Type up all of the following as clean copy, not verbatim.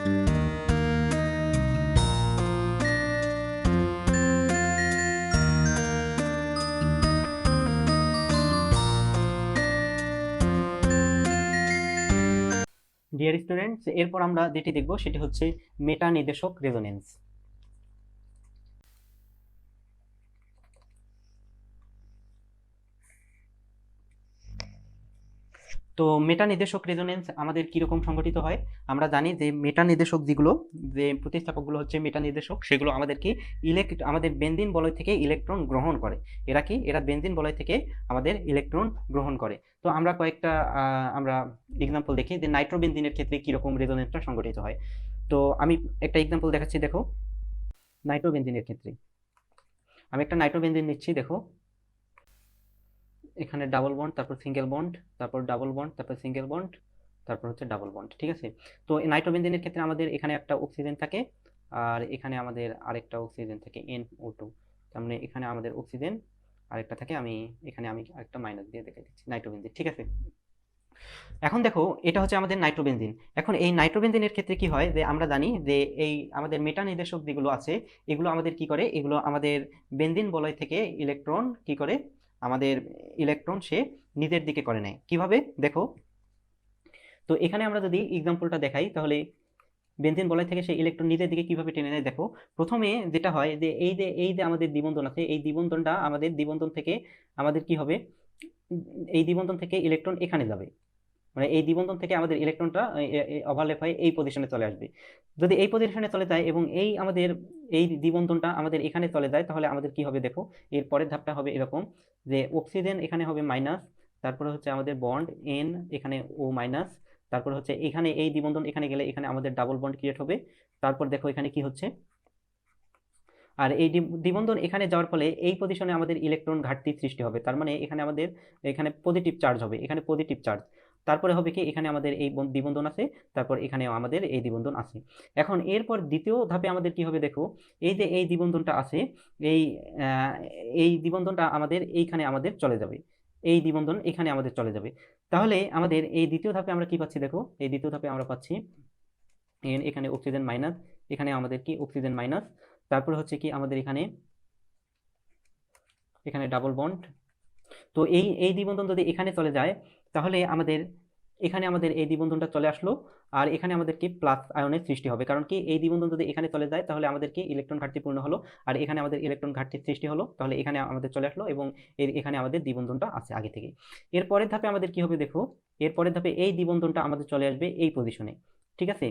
Dear students, এরপর আমরা যেটি দেখব সেটি হচ্ছে মেটা নির্দেশক রেজোনেন্স। তো মেটা নির্দেশক রেজোনেন্স আমাদের কিরকম সংগঠিত হয়? আমরা জানি যে মেটা নির্দেশক যেগুলো, যে প্রতিস্থাপকগুলো হচ্ছে মেটা নির্দেশক, সেগুলো আমাদেরকে আমাদের বেনজিন বলয় থেকে ইলেকট্রন গ্রহণ করে। এরা বেনজিন বলয় থেকে আমাদের ইলেকট্রন গ্রহণ করে। তো আমরা কয়েকটা আমরা এক্সাম্পল দেখি যে নাইট্রোবেনজিনের ক্ষেত্রে কিরকম রেজোনেন্সটা সংগঠিত হয়। তো আমি একটা এক্সাম্পল দেখাচ্ছি, দেখো। নাইট্রোবেনজিনের ক্ষেত্রে আমি একটা নাইট্রোবেনজিন নিচ্ছি, দেখো এখানে ডাবল বন্ড, তারপর সিঙ্গেল বন্ড, তারপর ডাবল বন্ড, তারপর সিঙ্গেল বন্ড, তারপর হচ্ছে ডাবল বন্ড, ঠিক আছে। তো এই নাইট্রোবেনজিনের ক্ষেত্রে আমাদের এখানে একটা অক্সিজেন থাকে, আর এখানে আমাদের আরেকটা অক্সিজেন থাকে NO2। তার মানে এখানে আমাদের অক্সিজেন আরেকটা থাকে, এখানে আমি আরেকটা মাইনাস দিয়ে দেখাই দিচ্ছি, নাইট্রোবেনজিন, ঠিক আছে। এখন দেখো, এটা হচ্ছে আমাদের নাইট্রোবেনজিন। এখন এই নাইট্রোবেনজিনের ক্ষেত্রে কি হয়, যে আমরা জানি যে এই আমাদের মেটা নির্দেশক যেগুলো আছে, এগুলো আমাদের কি করে, এগুলো আমাদের বেনজিন বলয় থেকে ইলেকট্রন কি করে, আমাদের ইলেকট্রন সে নিজের দিকে করে নেয়। কিভাবে দেখো, তো এখানে আমরা যদি এক্সাম্পলটা দেখাই, তাহলে বেনজিন বলয় থেকে সেই ইলেকট্রন নিজের দিকে কিভাবে টেনে নেয়। দেখো, প্রথমে যেটা হয় যে এই যে আমাদের দ্বিবন্ধন আছে, এই দ্বিবন্ধনটা আমাদের দ্বিবন্ধন থেকে আমাদের কি হবে, এই দ্বিবন্ধন থেকে ইলেকট্রন এখানে যাবে, মানে এই দ্বিবন্ধন থেকে আমাদের ইলেকট্রনটা ওভারল্যাপ হয়ে এই পজিশনে চলে আসবে। যদি এই পজিশনে চলে যায় এবং এই দ্বিবন্ধনটা আমাদের এখানে চলে যায়, তাহলে আমাদের কি হবে দেখো, এর পরের ধাপটা হবে এরকম যে অক্সিজেন এখানে হবে মাইনাস, তারপরে হচ্ছে আমাদের বন্ড N এখানে O মাইনাস, তারপর হচ্ছে এখানে এই দ্বিবন্ধন এখানে গেলে এখানে আমাদের ডাবল বন্ড ক্রিয়েট হবে। তারপর দেখো এখানে কি হচ্ছে, আর এই দ্বিবন্ধন এখানে যাওয়ার ফলে এই পজিশনে আমাদের ইলেকট্রন ঘাটতি সৃষ্টি হবে। তার মানে এখানে পজিটিভ চার্জ হবে, এখানে পজিটিভ চার্জ। তারপরে হবে কি, এখানে আমাদের এই দ্বিবন্ধন আছে, তারপর এখানেও আমাদের এই দ্বিবন্ধন আছে। এখন এরপর দ্বিতীয় ধাপে আমাদের কি হবে দেখো, এই যে এই দ্বিবন্ধনটা আছে, এই এই দ্বিবন্ধনটা আমাদের এইখানে আমাদের চলে যাবে, এই দ্বিবন্ধন এখানে আমাদের চলে যাবে। তাহলে আমাদের এই দ্বিতীয় ধাপে আমরা কি পাচ্ছি দেখো, এই দ্বিতীয় ধাপে আমরা পাচ্ছি এখানে অক্সিজেন মাইনাস, এখানে আমাদের কি অক্সিজেন মাইনাস, তারপর হচ্ছে কি আমাদের এখানে ডাবল বন্ড। তো এই এই দ্বিবন্ধন যদি এখানে চলে যায়, তাহলে আমাদের এই দ্বিবন্ধনটা চলে আসলো, আর এখানে আমাদের কি প্লাস আয়নের সৃষ্টি হবে। কারণ কি, এই দ্বিবন্ধন যদি এখানে চলে যায়, তাহলে আমাদের কি ইলেকট্রন ঘাটতি পূর্ণ হলো, আর এখানে আমাদের ইলেকট্রন ঘাটতির সৃষ্টি হলো, তাহলে এখানে আমাদের চলে আসলো, এবং এখানে আমাদের দ্বিবন্ধনটা আছে আগে থেকে। এর পরের ধাপে আমাদের কি হবে দেখো, এর পরের ধাপে এই দ্বিবন্ধনটা আমাদের চলে আসবে এই পজিশনে, ঠিক আছে।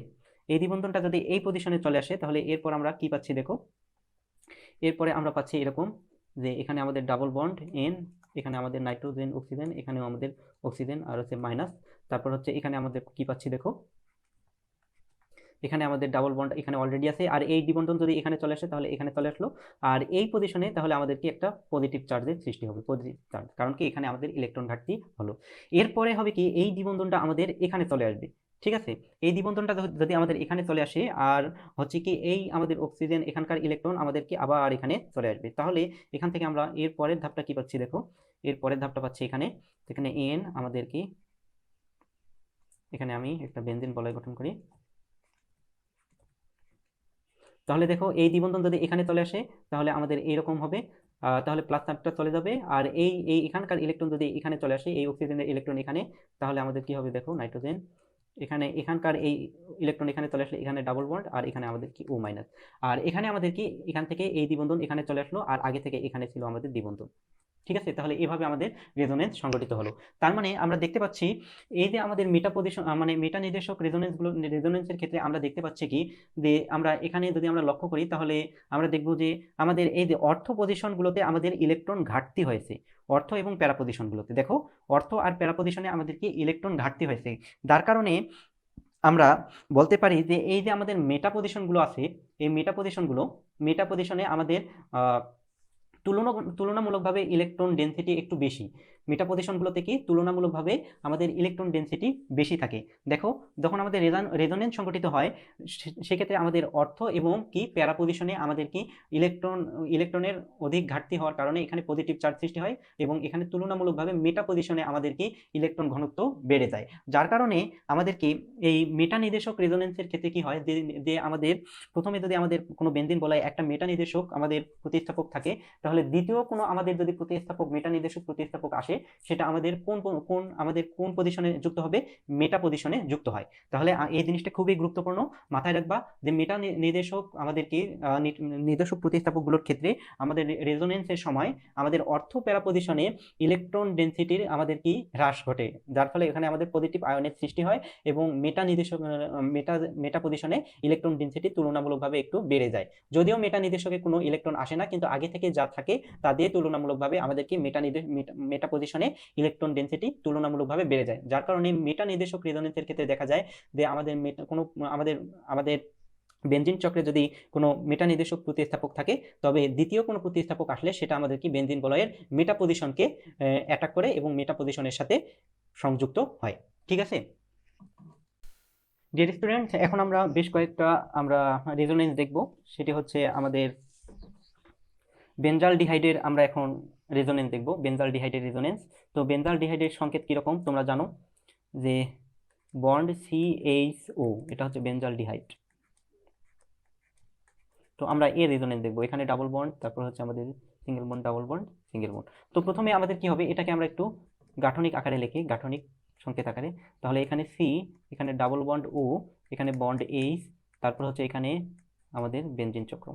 এই দ্বিবন্ধনটা যদি এই পজিশনে চলে আসে, তাহলে এরপর আমরা কি পাচ্ছি দেখো, এরপরে আমরা পাচ্ছি এরকম যে এখানে আমাদের ডাবল বন্ড N, এখানে আমাদের নাইট্রোজেন অক্সিজেন, এখানেও আমাদের অক্সিজেন আর হচ্ছে মাইনাস। তারপর হচ্ছে এখানে আমাদের কি পাচ্ছি দেখো, এখানে আমাদের ডাবল বন্ড এখানে অলরেডি আছে, আর এই দ্বিবন্ধন যদি এখানে চলে আসে, তাহলে এখানে চলে আসলো, আর এই পজিশনে তাহলে আমাদের কি একটা পজিটিভ চার্জের সৃষ্টি হবে, পজিটিভ চার্জ, কারণ কি এখানে আমাদের ইলেকট্রন ঘাটতি হলো। এরপরে হবে কি, এই দ্বিবন্ধনটা আমাদের এখানে চলে আসবে, ঠিক আছে। এই দ্বিবন্ধনটা যদি আমাদের এখানে চলে আসে, আর হচ্ছে কি এই আমাদের অক্সিজেন এখানকার ইলেকট্রন আমাদের কি আবার এখানে চলে আসবে, তাহলে এখান থেকে আমরা এর পরের ধাপটা কি পাচ্ছি দেখো, এর পরের ধাপটা পাচ্ছি এখানে N আমাদের কি, এখানে আমি একটা বেনজিন বলয় গঠন করি। তাহলে দেখো, এই দ্বিবন্ধন যদি এখানে চলে আসে, তাহলে আমাদের এইরকম হবে, তাহলে প্লাস চার্জটা চলে যাবে, আর এই এখানকার ইলেকট্রন যদি এখানে চলে আসে, এই অক্সিজেনের ইলেকট্রন এখানে, তাহলে আমাদের কি হবে দেখো, নাইট্রোজেন এখানকার এই ইলেকট্রন এখানে চলে আসলে, এখানে ডাবল বন্ড, আর এখানে আমাদের কি O মাইনাস, আর এখানে আমাদের কি এখান থেকে এই দ্বিবন্ধন এখানে চলে আসলো, আর আগে থেকে এখানে ছিল আমাদের দ্বিবন্ধন, ঠিক আছে। তাহলে এভাবে আমাদের রেজোনেন্স সংগঠিত হলো। তার মানে আমরা দেখতে পাচ্ছি, এই যে আমাদের মেটা পজিশন মানে মেটা নির্দেশক রেজোনেন্সের ক্ষেত্রে আমরা দেখতে পাচ্ছি কি, যে আমরা এখানে যদি আমরা লক্ষ্য করি, তাহলে আমরা দেখব যে আমাদের এই যে অর্থ পজিশনগুলোতে আমাদের ইলেকট্রন ঘাটতি হয়েছে, অর্থ এবং প্যারা পজিশনগুলোতে দেখো, অর্থ আর প্যারা পজিশনে আমাদের কি ইলেকট্রন ঘাটতি হয়েছে, যার কারণে আমরা বলতে পারি যে এই যে আমাদের মেটা পজিশনগুলো আছে, এই মেটা পজিশনে আমাদের তুলনামূলকভাবে ইলেকট্রন ডেনসিটি একটু বেশি। মেটা পজিশনগুলোতে কি তুলনামূলকভাবে আমাদের ইলেকট্রন ডেনসিটি বেশি থাকে। দেখো যখন আমাদের রেজোনেন্স সংঘটিত হয় সেক্ষেত্রে আমাদের অর্থ এবং কি প্যারা পজিশনে আমাদের কি ইলেকট্রনের অধিক ঘাটতি হওয়ার কারণে এখানে পজিটিভ চার্জ সৃষ্টি হয় এবং এখানে তুলনামূলকভাবে মেটা পজিশনে আমাদের কি ইলেকট্রন ঘনত্ব বেড়ে যায়, যার কারণে আমাদের কি এই মেটা নির্দেশক রেজোনেন্সের ক্ষেত্রে কি হয় যে আমাদের প্রথমে যদি আমাদের কোনো বেনজিন বলায় একটা মেটা নির্দেশক আমাদের প্রতিস্থাপক থাকে, তাহলে দ্বিতীয় কোনো আমাদের যদি প্রতিস্থাপক মেটা নির্দেশক প্রতিস্থাপক আসে সেটা আমাদের কোন পজিশনে যুক্ত হবে, মেটা পজিশনে যুক্ত হয়। তাহলে এই জিনিসটা খুবই গুরুত্বপূর্ণ, মাথায় রাখবা যে মেটা নির্দেশক আমাদের কি নির্দেশক প্রতিস্থাপকগুলোর ক্ষেত্রে আমাদের রেজোনেন্সের সময় আমাদের অর্থ প্যারা পজিশনে ইলেকট্রন ডেনসিটির আমাদের কি হ্রাস ঘটে, যার ফলে এখানে আমাদের পজিটিভ আয়নের সৃষ্টি হয় এবং মেটা পজিশনে ইলেকট্রন ডেনসিটি তুলনামূলকভাবে একটু বেড়ে যায়। যদিও মেটা নির্দেশকে কোনো ইলেকট্রন আসে না, কিন্তু আগে থেকে যা থাকে তা দিয়ে তুলনামূলকভাবে আমাদের কি মেটা পজিশনে ইলেকট্রন ডেনসিটি তুলনামূলকভাবে বেড়ে যায়, যার কারণে মেটা নির্দেশক রেজোনেন্সের ক্ষেত্রে দেখা যায় যে আমাদের বেনজিন চক্রে যদি কোনো মেটা নির্দেশক প্রতিস্থাপক থাকে, তবে দ্বিতীয় কোনো প্রতিস্থাপক আসলে সেটা আমাদের কি বেনজিন বলয়ের মেটা পজিশনকে অ্যাটাক করে এবং মেটা পজিশনের সাথে সংযুক্ত হয়। ঠিক আছে ডিয়ার স্টুডেন্ট, এখন আমরা বেশ কয়েকটা রেজোনেন্স দেখব। সেটি হচ্ছে আমাদের বেনজাল ডিহাইডের আমরা এখন রেজোনেন্স দেখব, বেনজাল ডিহাইডের রেজোনেন্স। তো বেনজাল ডিহাইডের সংকেত কিরকম তোমরা জানো যে বন্ড CHO, এটা হচ্ছে বেনজাল ডিহাইড। তো আমরা এর রেজোনেন্স দেখবো, এখানে ডাবল বন্ড, তারপর হচ্ছে আমাদের single bond, double bond, single bond. তো প্রথমে আমাদের কি হবে, এটাকে আমরা একটু গাঠনিক আকারে লিখি, গাঠনিক সংকেত আকারে। তাহলে এখানে C, এখানে ডাবল বন্ড O, এখানে বন্ড H, তারপর হচ্ছে এখানে আমাদের বেনজিন চক্র।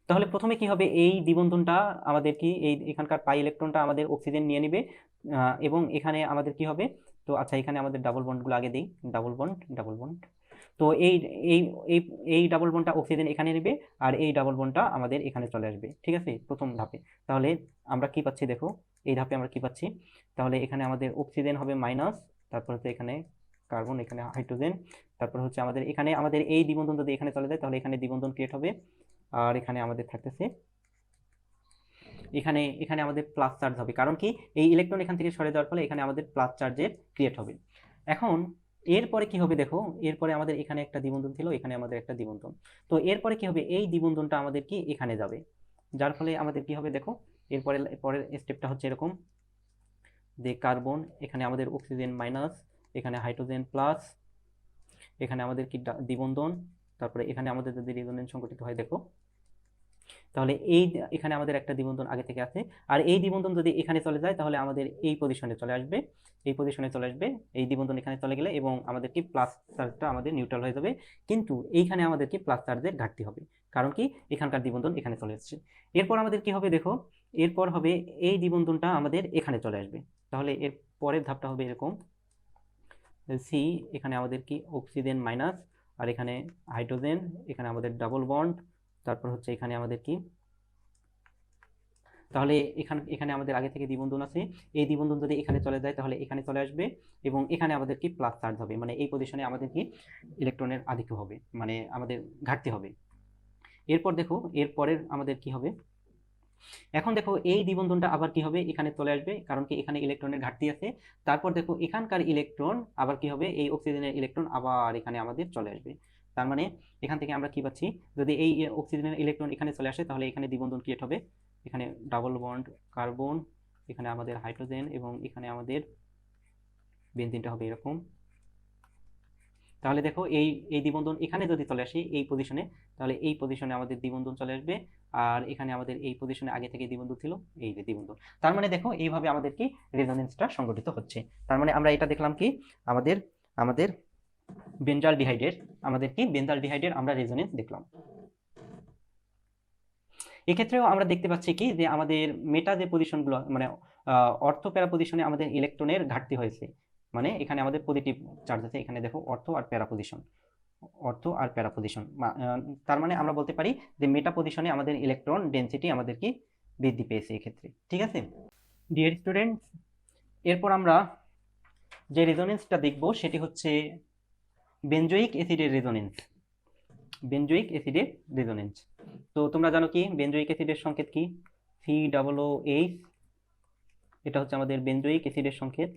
তাহলে প্রথমে কি হবে, এই দ্বিবন্ধনটা আমাদের কি এখানকার পাই ইলেকট্রনটা আমাদের অক্সিজেন নিয়ে নিবে এবং এখানে আমাদের কি হবে, তো আচ্ছা এখানে আমাদের ডাবল বন্ডগুলো আগে দেই, ডাবল বন্ড, ডাবল বন্ড। তো এই এই এই এই ডাবল বন্ডটা অক্সিজেন এখানে নেবে আর এই ডাবল বন্ডটা আমাদের এখানে চলে আসবে। ঠিক আছে, প্রথম ধাপে। তাহলে আমরা কি পাচ্ছি দেখো, এই ধাপে আমরা কি পাচ্ছি, তাহলে এখানে আমাদের অক্সিজেন হবে মাইনাস, তারপর হচ্ছে এখানে কার্বন, এখানে হাইড্রোজেন, তারপর হচ্ছে আমাদের এই দ্বিবন্ধন যদি এখানে চলে যায় তাহলে এখানে দ্বিবন্ধন ক্রিয়েট হবে, আর এখানে আমাদের থাকতেছে এখানে আমাদের প্লাস চার্জ হবে, কারণ কি এই ইলেকট্রন এখান থেকে সরে যাওয়ার ফলে এখানে আমাদের প্লাস চার্জের ক্রিয়েট হবে। এখন এরপরে কি হবে দেখো, এরপরে আমাদের এখানে একটা দ্বিবন্ধন ছিল, এখানে আমাদের একটা দ্বিবন্ধন। তো এরপরে কি হবে, এই দ্বিবন্ধনটা আমাদের কি এখানে যাবে, যার ফলে আমাদের কি হবে দেখো, পরের স্টেপটা হচ্ছে এরকম যে কার্বন, এখানে আমাদের অক্সিজেন মাইনাস, এখানে হাইড্রোজেন প্লাস, এখানে আমাদের কি দ্বিবন্ধন, তারপরে এখানে আমাদের যদি রেজোনেন্স সংঘটিত হয় দেখো, তাহলে এখানে আমাদের একটা দ্বিবন্ধন আগে থেকে আছে, আর এই দ্বিবন্ধন যদি এখানে চলে যায় তাহলে আমাদের এই পজিশনে চলে আসবে, এই দ্বিবন্ধন এখানে চলে গেলে এবং আমাদের কি প্লাস চার্জটা আমাদের নিউট্রাল হয়ে যাবে, কিন্তু এইখানে আমাদের কি প্লাস চার্জের ঘাটতি হবে, কারণ কি এখানকার দ্বিবন্ধন এখানে চলে এসেছে। এরপর আমাদের কি হবে দেখো, এরপর হবে এই দ্বিবন্ধনটা আমাদের এখানে চলে আসবে, তাহলে এর পরের ধাপটা হবে এরকম সি, এখানে আমাদের কি অক্সিজেন মাইনাস, আর এখানে হাইড্রোজেন, এখানে আমাদের ডাবল বন্ড, তারপর হচ্ছে এখানে আমাদের কি, তাহলে এখানে আমাদের আগে থেকে দ্বিবন্ধন আছে, এই দ্বিবন্ধন যদি এখানে চলে যায় তাহলে এখানে চলে আসবে এবং এখানে আমাদের কি প্লাস চার্জ হবে, মানে এই পজিশনে আমাদের কি ইলেকট্রনের আধিক্য হবে, মানে আমাদের ঘাটতি হবে। এরপর দেখো এরপরের আমাদের কি হবে, এখন দেখো এই দ্বিবন্ধনটা আবার কি হবে, এখানে চলে আসবে, কারণ কি এখানে ইলেকট্রনের ঘাটতি আছে। তারপর দেখো এখানকার ইলেকট্রন আবার কি হবে, এই অক্সিজেনের ইলেকট্রন আবার এখানে আমাদের চলে আসবে। তার মানে এখান থেকে আমরা কি পাচ্ছি, যদি এই অক্সিজেনের ইলেকট্রন এখানে চলে আসে তাহলে এখানে দ্বিবন্ধন ক্রিয়েট হবে, এখানে ডাবল বন্ড কার্বন, এখানে আমাদের হাইড্রোজেন এবং এখানে আমাদের বেনজিনটা হবে এরকম। তাহলে দেখো এই দ্বিবন্ধন এখানে যদি চলে আসে এই পজিশনে, তাহলে এই পজিশনে আমাদের দ্বিবন্ধন চলে আসবে, আর এখানে আমাদের এই পজিশনে আগে থেকে দ্বিবন্ধন ছিল, এই যে দ্বিবন্ধন। তার মানে দেখো এইভাবে আমাদের কি রেজোনেন্সটা সংঘটিত হচ্ছে। তার মানে আমরা এটা দেখলাম কি আমাদের বেনজাল ডিহাইডের আমরা রেজোনেন্স দেখলাম। এক্ষেত্রেও আমরা দেখতে পাচ্ছি কি যে আমাদের মেটা যে পজিশনগুলো, মানে অর্থ প্যারা পজিশনে আমাদের ইলেকট্রনের ঘাটতি হয়েছে, মানে এখানে আমাদের পজিটিভ চার্জ আছে, এখানে দেখো অর্থ আর প্যারা পজিশন, তার মানে আমরা বলতে পারি যে মেটা পজিশনে আমাদের ইলেকট্রন ডেনসিটি আমাদের কি বৃদ্ধি পেয়েছে এক্ষেত্রে। ঠিক আছে ডিয়ার স্টুডেন্টস, এরপর আমরা যে রেজোনেন্সটা দেখব সেটি হচ্ছে বেনজোইক অ্যাসিডের রেজোনেন্স। তো তোমরা জানো কি বেনজোইক অ্যাসিডের সংকেত কি, COOH, এটা হচ্ছে আমাদের বেনজোইক অ্যাসিডের সংকেত।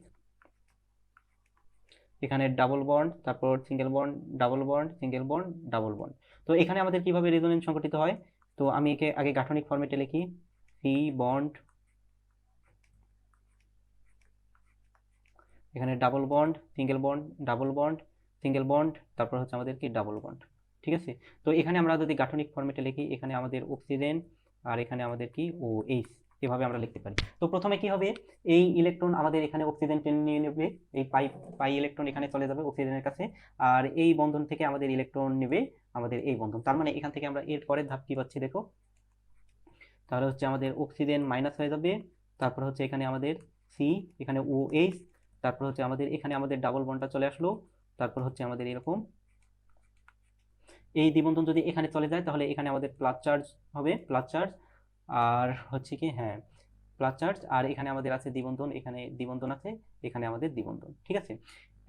এখানে ডাবল বন্ড, তারপর single bond, double bond, single bond, double bond. তো এখানে আমাদের কিভাবে রেজোনেন্স সংঘটিত হয়, তো আমি একে আগে গাঠনিক ফরম্যাটে লিখি, সি বন্ড, এখানে double bond, single bond, double bond, single bond, তারপর হচ্ছে আমাদের কি ডাবল বন্ড। ঠিক আছে, তো এখানে আমরা যদি গাঠনিক ফরম্যাটে লিখি, এখানে আমাদের অক্সিজেন আর এখানে আমাদের কি ও এইচ, এভাবে আমরা লিখতে পারি। তো প্রথমে কি হবে, এই ইলেকট্রন আমাদের এখানে অক্সিজেন টেনে নিয়ে নেবে, এই পাই পাই ইলেকট্রন এখানে চলে যাবে অক্সিজেনের কাছে, আর এই বন্ধন থেকে আমাদের ইলেকট্রন নেবে আমাদের এই বন্ধন। তার মানে এখান থেকে আমরা এর পরের ধাপ কি পাচ্ছি দেখো, তাহলে হচ্ছে আমাদের অক্সিজেন মাইনাস হয়ে যাবে, তারপর হচ্ছে এখানে আমাদের সি, এখানে ও এইচ, তারপর হচ্ছে আমাদের এখানে আমাদের ডাবল বন্ডটা চলে আসলো, তারপর হচ্ছে আমাদের এরকম এই দ্বিবন্ধন যদি এখানে চলে যায় তাহলে এখানে আমাদের প্লাস চার্জ হবে, প্লাস চার্জ, আর হচ্ছে কি হ্যাঁ প্লাস চার্জ, আর এখানে আমাদের আছে দ্বিবন্ধন, এখানে দ্বিবন্ধন আছে, এখানে আমাদের দ্বিবন্ধন। ঠিক আছে,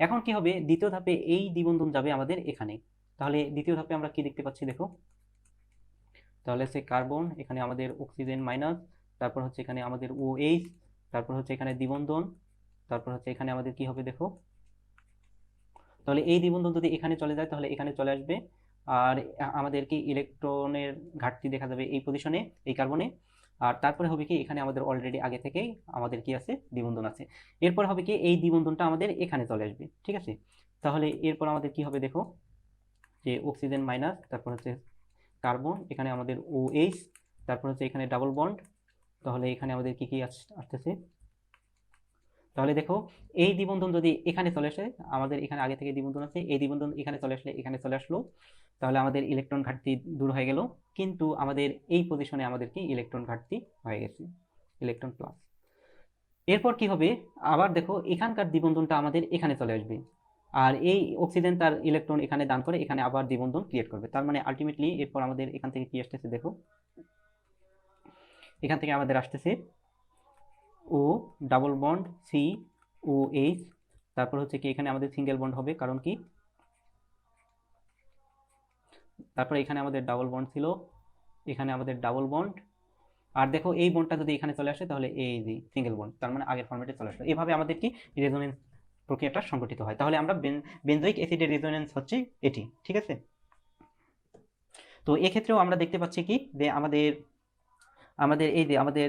এখন কি হবে, দ্বিতীয় ধাপে এই দ্বিবন্ধন যাবে আমাদের এখানে, তাহলে দ্বিতীয় ধাপে আমরা কি দেখতে পাচ্ছি দেখো, তাহলে হচ্ছে কার্বন, এখানে আমাদের অক্সিজেন মাইনাস, তারপর হচ্ছে এখানে আমাদের ও এইচ, তারপর হচ্ছে এখানে দ্বিবন্ধন, তারপর হচ্ছে এখানে আমাদের কি হবে দেখো, তাহলে এই দ্বিবন্ধন যদি এখানে চলে যায় তাহলে এখানে চলে আসবে, আর আমাদের কি ইলেকট্রনের ঘাটতি দেখা যাবে এই পজিশনে, এই কার্বনে, আর তারপরে হবে কি এখানে আমাদের অলরেডি আগে থেকেই আমাদের কি আছে দ্বিবন্ধন আছে, এরপর হবে কি এই দ্বিবন্ধনটা আমাদের এখানে চলে আসবে। ঠিক আছে, তাহলে এরপর আমাদের কি হবে দেখো, যে অক্সিজেন মাইনাস, তারপর হচ্ছে কার্বন, এখানে আমাদের ও এইচ, তারপর হচ্ছে এখানে ডাবল বন্ড, তাহলে এখানে আমাদের কি কি আসতেছে, তাহলে দেখো এই দ্বিবন্ধন যদি এখানে চলে আসে, আমাদের এখানে আগে থেকে দ্বিবন্ধন আছে, এই দ্বিবন্ধন এখানে চলে আসলে এখানে চলে আসলো, তাহলে আমাদের ইলেকট্রন ঘাটতি দূর হয়ে গেল, কিন্তু আমাদের এই পজিশনে আমাদের কি ইলেকট্রন ঘাটতি হয়ে গেছে, ইলেকট্রন প্লাস। এরপর কি হবে, আবার দেখো এখানকার দ্বিবন্ধনটা আমাদের এখানে চলে আসবে, আর এই অক্সিজেন তার ইলেকট্রন এখানে দান করে এখানে আবার দ্বিবন্ধন ক্রিয়েট করবে, তার মানে আলটিমেটলি এরপর আমাদের এখান থেকে কি আসতেছে দেখো, এখান থেকে আমাদের আসতেছে O double bond C O H, তারপর হচ্ছে কি এখানে আমাদের সিঙ্গেল বন্ড হবে, কারণ কি তারপর এখানে আমাদের ডাবল বন্ড ছিল, এখানে আমাদের ডাবল বন্ড, আর দেখো এই বন্ডটা যদি এখানে চলে আসে তাহলে এই যে সিঙ্গেল বন্ড, তার মানে আগের ফরম্যাটে চলে আসলো। এভাবে আমাদের কি রেজোনেন্স প্রক্রিয়াটা সংঘটিত হয়। তাহলে আমরা বেনজোইক অ্যাসিডের রেজোনেন্স হচ্ছে এটি। ঠিক আছে, তো এক্ষেত্রেও আমরা দেখতে পাচ্ছি কি যে আমাদের আমাদের এই যে আমাদের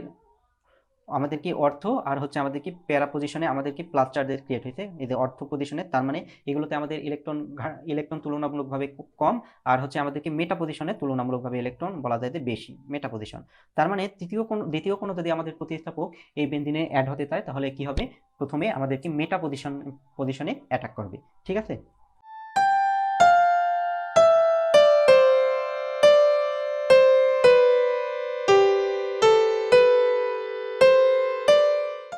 আমাদের কি অর্থ আর হচ্ছে আমাদের কি প্যারা পজিশনে আমাদের কি প্লাস চার্জের ক্রিয়েট হয়েছে, এই যে অর্থ পজিশনে, তার মানে এগুলোতে আমাদের ইলেকট্রন তুলনামূলকভাবে কম, আর হচ্ছে আমাদের কি মেটা পজিশনে তুলনামূলকভাবে ইলেকট্রন বলা যায় যে বেশি, মেটা পজিশন। তার মানে দ্বিতীয় কোনো যদি আমাদের প্রতিস্থাপক এই বেনজিনে অ্যাড হতে চায় তাহলে কি হবে, প্রথমে আমাদের কি মেটা পজিশনে অ্যাটাক করবে। ঠিক আছে।